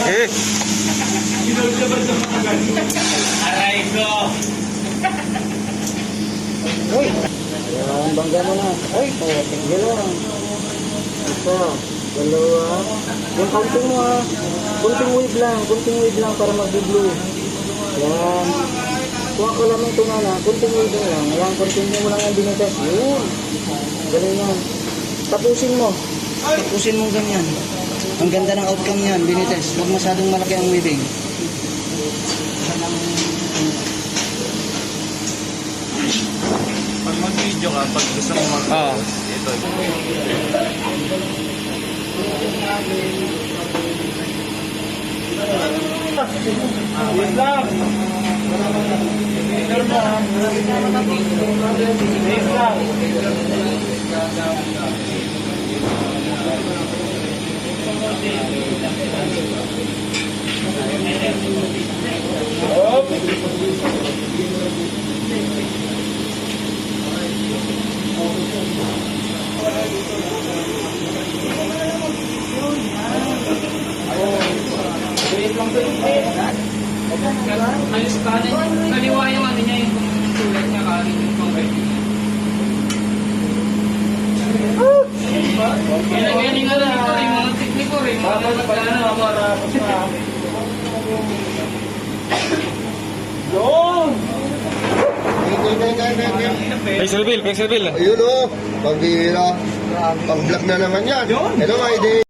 Eh. Aray ko. Uy! Ayan, bangga mo na. Uy! Tingnan lang. Isa, dalawa. Yung counting mo ha. Kunting wave lang para mag-blue. Yan. Kuha ka lang ito nga lang. Kunting wave lang. Ayan, continue mo lang ang binites. Yun. Galing yan. Tapusin mo ganyan. Ang ganda ng outcome yan, binites. Huwag masyadong malaki ang weaving. Pag mag-video ka, pag gusto mo mag-post, ito. Wait lang. Wait lang. Alis kanan, kaliwa yung ano niya, yung tulad niya kanin yung concrete. Ginagaling na lang ito, yung mga tekniko rin, mga nagkana. Yun! Pencil bill. Ayun o, pambihira. Pang-vlog na naman yan. Hello, my day.